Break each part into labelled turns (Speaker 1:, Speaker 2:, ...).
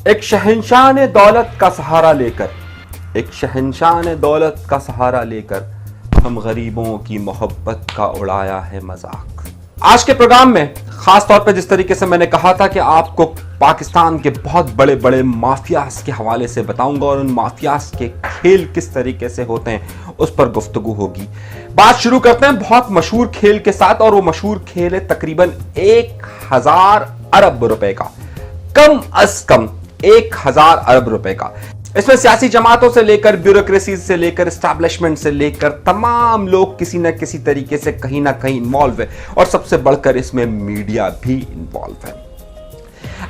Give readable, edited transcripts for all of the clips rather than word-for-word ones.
Speaker 1: एक शहंशाह ने दौलत का सहारा लेकर, एक शहंशाह ने दौलत का सहारा लेकर हम गरीबों की मोहब्बत का उड़ाया है मजाक। आज के प्रोग्राम में खास तौर पे जिस तरीके से मैंने कहा था कि आपको पाकिस्तान के बहुत बड़े बड़े माफियाज के हवाले से बताऊंगा और उन माफियाज के खेल किस तरीके से होते हैं उस पर गुफ्तगू होगी। बात शुरू करते हैं बहुत मशहूर खेल के साथ, और वो मशहूर खेल है तकरीबन 1000 अरब रुपए का, कम अज कम 1000 अरब रुपए का। इसमें सियासी जमातों से लेकर, ब्यूरोक्रेसी से लेकर, एस्टैब्लिशमेंट से लेकर तमाम लोग किसी न किसी तरीके से कहीं ना कहीं इन्वॉल्व है, और सबसे बढ़कर इसमें मीडिया भी इन्वॉल्व है।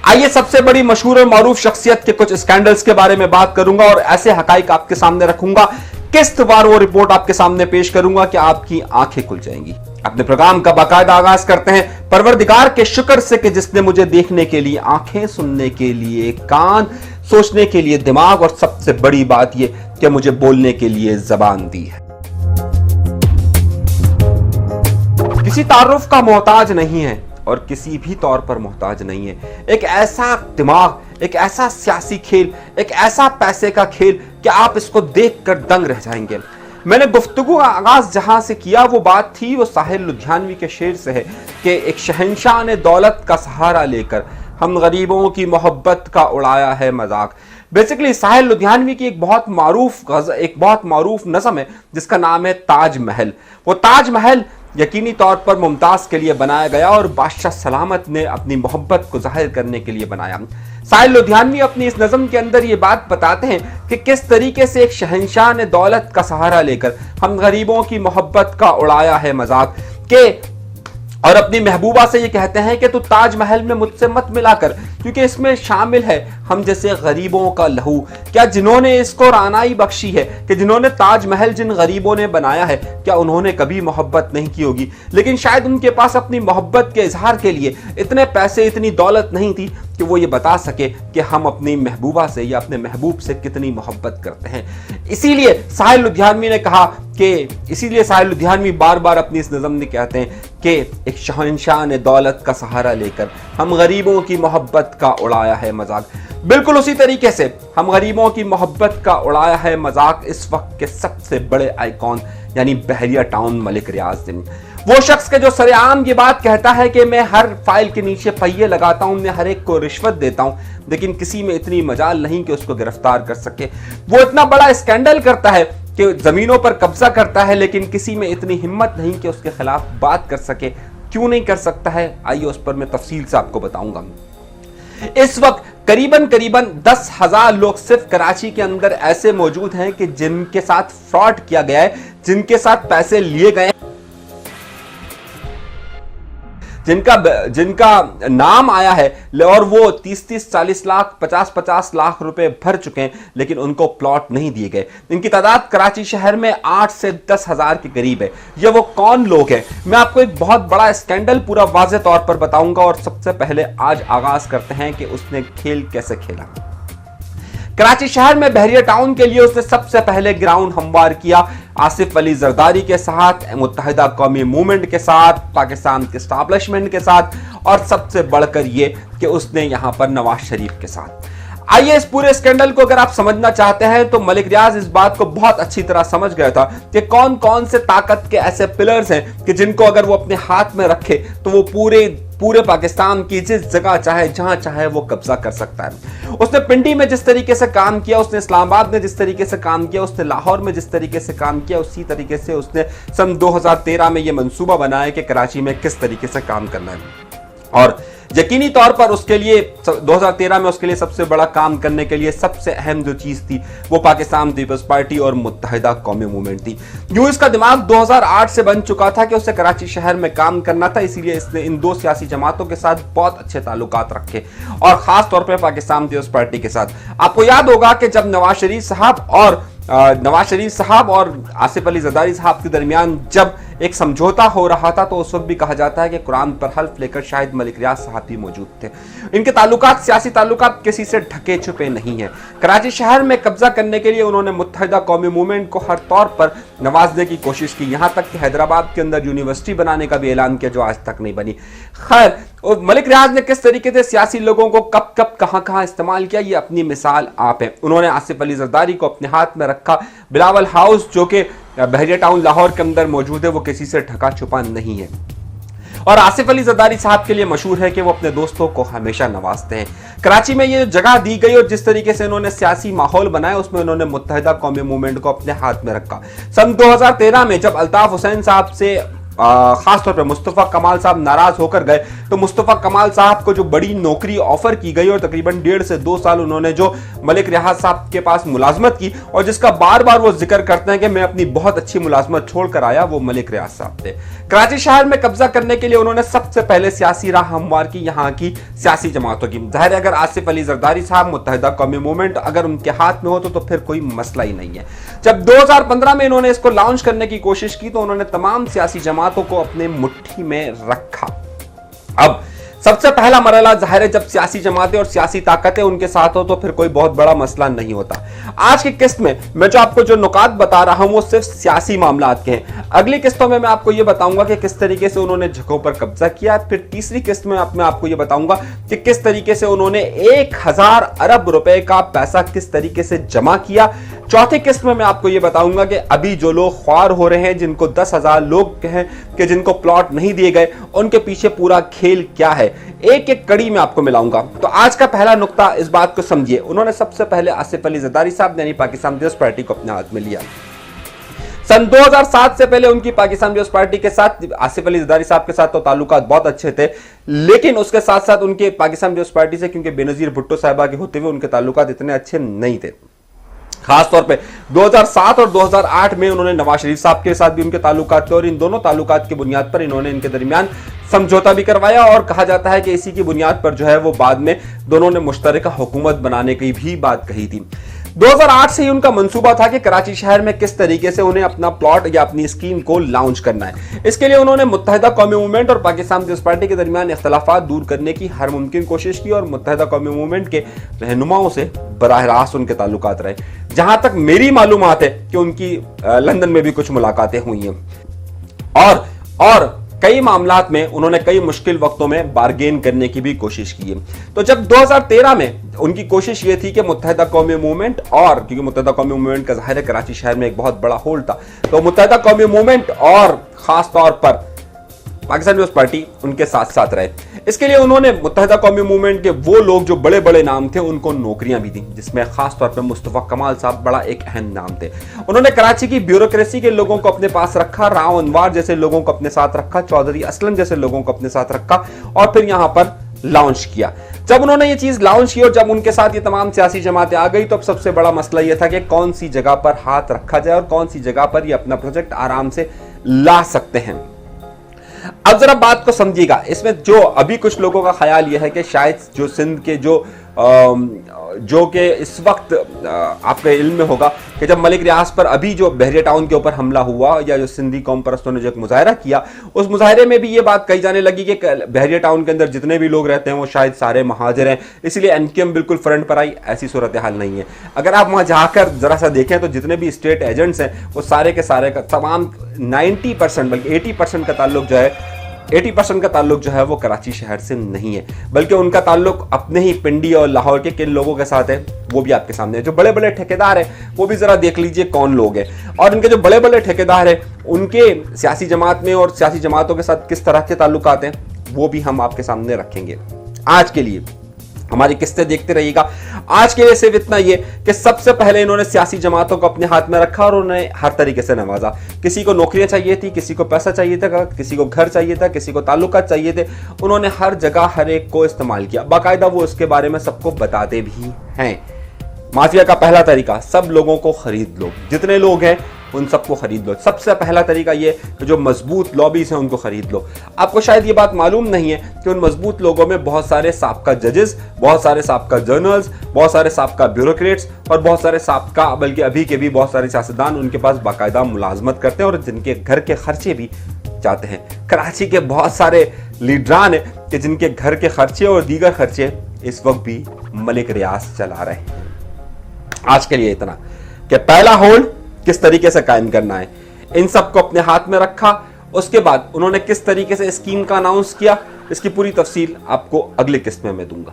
Speaker 1: आइए सबसे बड़ी मशहूर और मारूफ शख्सियत के कुछ स्कैंडल्स के बारे में बात करूंगा और ऐसे हकाइक आपके सामने रखूंगा, किस्तवार वो रिपोर्ट आपके सामने पेश करूंगा कि आपकी आंखें खुल जाएंगी। अपने प्रोग्राम का बाकायदा आगाज करते हैं परवरदिगार के शुक्र से कि जिसने मुझे देखने के लिए आंखें, सुनने के लिए कान, सोचने के लिए दिमाग, और सबसे बड़ी बात यह कि मुझे बोलने के लिए जबान दी है। किसी तारुफ का मोहताज नहीं है और किसी भी तौर पर मोहताज नहीं है। एक ऐसा दिमाग, एक ऐसा सियासी खेल, एक ऐसा पैसे का खेल कि आप इसको देखकर दंग रह जाएंगे। मैंने गुफ्तगू का आगाज जहां से किया वो बात थी, वो साहिल लुधियानवी के शेर से है कि एक शहंशाह ने दौलत का सहारा लेकर हम गरीबों की मोहब्बत का उड़ाया है मजाक। बेसिकली साहिल लुधियानवी की एक बहुत मारूफ नज़म है जिसका नाम है ताजमहल। वो ताजमहल यकीनी तौर पर मुमताज के लिए बनाया गया और बादशाह सलामत ने अपनी मोहब्बत को जाहिर करने के लिए बनाया। साहिल लुधियानवी अपनी इस नज़म के अंदर ये बात बताते हैं कि किस तरीके से एक शहंशाह ने दौलत का सहारा लेकर हम गरीबों की मोहब्बत का उड़ाया है मजाक के, और अपनी महबूबा से ये कहते हैं कि तू ताजमहल में मुझसे मत मिलाकर, क्योंकि इसमें शामिल है हम जैसे गरीबों का लहू। क्या जिन्होंने इसको रानाई बख्शी है, कि जिन्होंने ताजमहल जिन गरीबों ने बनाया है, क्या उन्होंने कभी मोहब्बत नहीं की होगी? लेकिन शायद उनके पास अपनी मोहब्बत के इजहार के लिए इतने पैसे, इतनी दौलत नहीं थी कि वो ये बता सके कि हम अपनी महबूबा से या अपने महबूब से कितनी मोहब्बत करते हैं। इसीलिए साहिल लुधियानवी ने कहा साहिल लुधियानवी बार बार अपनी इस नज़म में कहते हैं कि एक शहंशाह ने दौलत का सहारा लेकर हम गरीबों की मोहब्बत का उड़ाया है मजाक। बिल्कुल उसी तरीके से हम गरीबों की मोहब्बत का उड़ाया है मजाक इस वक्त के सबसे बड़े आइकॉन यानी बहरिया टाउन मलिक रियाजुद्दीन, वो शख्स के जो सरेआम ये बात कहता है कि मैं हर फाइल के नीचे पहिए लगाता हूं, मैं हर एक को रिश्वत देता हूं, लेकिन किसी में इतनी मजाल नहीं कि उसको गिरफ्तार कर सके। वो इतना बड़ा स्कैंडल करता है कि जमीनों पर कब्जा करता है, लेकिन किसी में इतनी हिम्मत नहीं कि उसके खिलाफ बात कर सके। क्यों नहीं कर सकता है, आइए उस पर मैं तफसील से आपको बताऊंगा। इस वक्त करीबन 10,000 लोग सिर्फ कराची के अंदर ऐसे मौजूद हैं कि जिनके साथ फ्रॉड किया गया है, जिनके साथ पैसे लिए गए, जिनका नाम आया है, और वो 30-30, 40 लाख, 50-50 लाख रुपए भर चुके हैं, लेकिन उनको प्लॉट नहीं दिए गए। इनकी तादाद कराची शहर में 8 से 10,000 के करीब है। ये वो कौन लोग हैं? मैं आपको एक बहुत बड़ा स्कैंडल पूरा वाज़ेह तौर पर बताऊंगा, और सबसे पहले आज आगाज करते हैं कि उसने खेल कैसे खेला। कराची शहर में बहरिया टाउन के लिए उसने सबसे पहले ग्राउंड हमवार किया आसिफ अली जरदारी के साथ, मुत्तहिदा कौमी मूवमेंट के साथ, पाकिस्तान के एस्टैब्लिशमेंट के साथ, और सबसे बढ़कर यह कि उसने यहां पर नवाज शरीफ के साथ। आइए इस पूरे स्कैंडल को अगर आप समझना चाहते हैं तो मलिक रियाज इस बात को बहुत अच्छी तरह समझ गया था कि कौन कौन से ताकत के ऐसे पिलर्स हैं कि जिनको अगर वो अपने हाथ में रखे तो वो पूरे पाकिस्तान की जिस जगह चाहे, जहां चाहे, वो कब्जा कर सकता है। उसने पिंडी में जिस तरीके से काम किया, उसने इस्लामाबाद में जिस तरीके से काम किया, उसने लाहौर में जिस तरीके से काम किया, उसी तरीके से उसने सन 2013 में यह मंसूबा बनाया कि कराची में किस तरीके से काम करना है। और यकीनी तौर पर उसके लिए 2013 में उसके लिए सबसे बड़ा काम करने के लिए सबसे अहम जो चीज थी वो पाकिस्तान पीपल्स पार्टी और मुत्तहिदा कौमी मूवमेंट थी। यूं इसका दिमाग 2008 से बन चुका था कि उसे कराची शहर में काम करना था, इसीलिए इसने इन दो सियासी जमातों के साथ बहुत अच्छे ताल्लुकात रखे, और खास तौर पर पाकिस्तान पीपल्स पार्टी के साथ। आपको याद होगा कि जब नवाज शरीफ साहब और आसिफ अली जरदारी साहब के दरमियान जब एक समझौता हो रहा था, तो उस वक्त भी कहा जाता है कि कुरान पर हल्फ लेकर शायद मलिक रियाज साहब भी मौजूद थे। इनके ताल्लुकात, सियासी ताल्लुकात किसी से ढके छुपे नहीं है। कराची शहर में कब्जा करने के लिए उन्होंने मुत्तहिदा कौमी मूवमेंट को हर तौर पर नवाजने की कोशिश की, यहां तक कि हैदराबाद के अंदर यूनिवर्सिटी बनाने का भी ऐलान किया, जो आज तक नहीं बनी। खैर, मलिक रियाज ने किस तरीके से सियासी लोगों को कब कब कहां इस्तेमाल किया, ये अपनी मिसाल आप है। उन्होंने आसिफ अली जरदारी को अपने हाथ में रखा। बिलावल हाउस जो कि बहरिया टाउन लाहौर के अंदर मौजूद है, वो किसी से ढका छुपा नहीं है। और आसिफ अली जरदारी साहब के लिए मशहूर है कि वो अपने दोस्तों को हमेशा नवाजते हैं। कराची में ये जगह दी गई और जिस तरीके से इन्होंने सियासी माहौल बनाया, उसमें उन्होंने मुत्तहिदा कौमी मूवमेंट को अपने हाथ में रखा। सन 2013 में जब अल्ताफ हुसैन साहब से खासतौर पर मुस्तफ़ा कमाल साहब नाराज होकर गए, तो मुस्तफ़ा कमाल साहब को जो बड़ी नौकरी ऑफर की गई और तकरीबन 1.5 से 2 साल उन्होंने जो मलिक रियाज साहब के पास मुलाजमत की, और जिसका बार बार वो जिक्र करते हैं कि मैं अपनी बहुत अच्छी मुलाजमत छोड़कर आया, वो मलिक रियाज साहब थे। कराची शहर में कब्जा करने के लिए उन्होंने सबसे पहले सियासी राह हमवार की यहाँ की सियासी जमातों की। जाहिर है, अगर आसिफ अली जरदारी साहब, मुत्तहिदा कौमी मूवमेंट अगर उनके हाथ में हो तो फिर कोई मसला ही नहीं है। जब 2015 में इन्होंने इसको लॉन्च करने की कोशिश की, तो उन्होंने तमाम सियासी जमातों को अपने मुट्ठी में रखा। अब सबसे पहला मरहला जाहिर है, जब सियासी जमातें और सियासी ताकतें उनके साथ हो तो फिर कोई बहुत बड़ा मसला नहीं होता। आज की किस्त में मैं जो आपको जो नुकात बता रहा हूं वो सिर्फ सियासी मामलात के हैं। अगली किस्तों में मैं आपको ये बताऊंगा कि किस तरीके से उन्होंने जगहों पर कब्जा किया। फिर तीसरी किस्त में मैं आपको ये बताऊंगा कि किस तरीके से उन्होंने 1000 अरब रुपए का पैसा किस तरीके से जमा किया। चौथी किस्त में मैं आपको यह बताऊंगा कि अभी जो लोग ख्वार हो रहे हैं, जिनको 10,000 लोग हैं कि जिनको प्लॉट नहीं दिए गए, उनके पीछे पूरा खेल क्या है, एक एक कड़ी में आपको मिलाऊंगा। तो आज का पहला नुक्ता, इस बात को समझिए, उन्होंने सबसे पहले आसिफ अली जरदारी साहब यानी पाकिस्तान पीपल्स पार्टी को अपने हाथ में लिया। सन 2007 से पहले उनकी पाकिस्तान पीपल्स पार्टी के साथ, आसिफ अली जरदारी साहब के साथ तो ताल्लुकात बहुत अच्छे थे, लेकिन उसके साथ साथ उनके पाकिस्तान पीपल्स पार्टी से, क्योंकि बेनजीर भुट्टो साहिबा के होते हुए उनके ताल्लुकात इतने अच्छे नहीं थे। खासतौर पे 2007 और 2008 में उन्होंने नवाज शरीफ साहब के साथ भी उनके ताल्लुकात थे, और इन दोनों ताल्लुकात की बुनियाद पर इन्होंने इनके दरमियान समझौता भी करवाया, और कहा जाता है कि इसी की बुनियाद पर जो है वो बाद में दोनों ने मुश्तरका हुकूमत बनाने की भी बात कही थी। 2008 से ही उनका मंसूबा था कि कराची शहर में किस तरीके से उन्हें अपना प्लॉट या अपनी स्कीम को लॉन्च करना है। इसके लिए उन्होंने मुत्तहिदा कौमी मूवमेंट और पाकिस्तान पीपल्स पार्टी के दरमियान इख्तलाफात दूर करने की हर मुमकिन कोशिश की, और मुत्तहिदा कौमी मूवमेंट के रहनुमाओं से बराह रास्त उनके ताल्लुकात रहे। जहां तक मेरी मालूमात है कि उनकी लंदन में भी कुछ मुलाकातें हुई हैं, और कई मामलात में उन्होंने कई मुश्किल वक्तों में बार्गेन करने की भी कोशिश की है। तो जब 2013 में उनकी कोशिश ये थी कि मुत्तहिदा कौमी मूवमेंट, और क्योंकि मुत्तहिदा कौमी मूवमेंट का जाहिर है कराची शहर में एक बहुत बड़ा होल्ड था, तो मुत्तहिदा कौमी मूवमेंट और खास तौर पर पाकिस्तान पीपल्स पार्टी उनके साथ साथ रहे। इसके लिए उन्होंने मुत्तहिदा कौमी मूवमेंट के वो लोग जो बड़े बड़े नाम थे उनको नौकरियां भी दी, जिसमें खास तौर पर मुस्तफ़ा कमाल साहब बड़ा एक अहम नाम थे। उन्होंने कराची की ब्यूरोक्रेसी के लोगों को अपने पास रखा, राव अनवार जैसे लोगों को अपने साथ रखा, चौधरी असलम जैसे लोगों को अपने साथ रखा, और फिर यहां पर लॉन्च किया। जब उन्होंने ये चीज लॉन्च की और जब उनके साथ ये तमाम सियासी जमातें आ गई, तो अब सबसे बड़ा मसला यह था कि कौन सी जगह पर हाथ रखा जाए और कौन सी जगह पर ये अपना प्रोजेक्ट आराम से ला सकते हैं। अब जरा बात को समझिएगा, इसमें जो अभी कुछ लोगों का ख्याल यह है कि शायद जो सिंध के जो कि इस वक्त आपके इल्म में होगा कि जब मलिक रियाज पर अभी जो बहरिया टाउन के ऊपर हमला हुआ, या जो सिंधी कौम परस्तों ने जो एक मुजाहरा किया, उस मुजाहरे में भी ये बात कही जाने लगी कि बहरिया टाउन के अंदर जितने भी लोग रहते हैं वो शायद सारे महाजिर हैं, इसलिए एनकेएम बिल्कुल फ्रंट पर आई। ऐसी सूरत हाल नहीं है। अगर आप वहां जाकर जरा सा देखें तो जितने भी स्टेट एजेंट्स हैं वो सारे के सारे का तमाम 90% बल्कि 80% का ताल्लुक जो है 80% का ताल्लुक जो है वो कराची शहर से नहीं है, बल्कि उनका ताल्लुक अपने ही पिंडी और लाहौर के किन लोगों के साथ है वो भी आपके सामने है। जो बड़े बड़े ठेकेदार हैं वो भी जरा देख लीजिए कौन लोग हैं, और इनके जो बड़े बड़े ठेकेदार हैं उनके सियासी जमात में और सियासी जमातों के साथ किस तरह के ताल्लुकात हैं वो भी हम आपके सामने रखेंगे। आज के लिए हमारी किस्तें देखते रहिएगा। आज के लिए सिर्फ इतना ये कि सबसे पहले इन्होंने सियासी जमातों को अपने हाथ में रखा और उन्हें हर तरीके से नवाजा। किसी को नौकरियां चाहिए थी, किसी को पैसा चाहिए था, किसी को घर चाहिए था, किसी को ताल्लुकात चाहिए थे, उन्होंने हर जगह हर एक को इस्तेमाल किया। बाकायदा वो इसके बारे में सबको बताते भी हैं। माफिया का पहला तरीका, सब लोगों को खरीद लो, जितने लोग हैं उन सबको खरीद लो। सबसे पहला तरीका ये कि जो मजबूत लॉबीज हैं उनको खरीद लो। आपको शायद ये बात मालूम नहीं है कि उन मजबूत लोगों में बहुत सारे साबका जजेस, बहुत सारे साबका जर्नल्स, बहुत सारे साबका ब्यूरोक्रेट्स और बहुत सारे साबका, बल्कि अभी के भी बहुत सारे सियासतदान उनके पास बाकायदा मुलाजमत करते हैं और जिनके घर के खर्चे भी जाते हैं। कराची के बहुत सारे लीडरान हैं कि जिनके घर के खर्चे और दीगर खर्चे इस वक्त भी मलिक रियाज चला रहे हैं। आज के लिए इतना कि पहला होल्ड किस तरीके से कायम करना है, इन सबको अपने हाथ में रखा। उसके बाद उन्होंने किस तरीके से स्कीम का अनाउंस किया, इसकी पूरी तफसील आपको अगले किस्त में मैं दूंगा।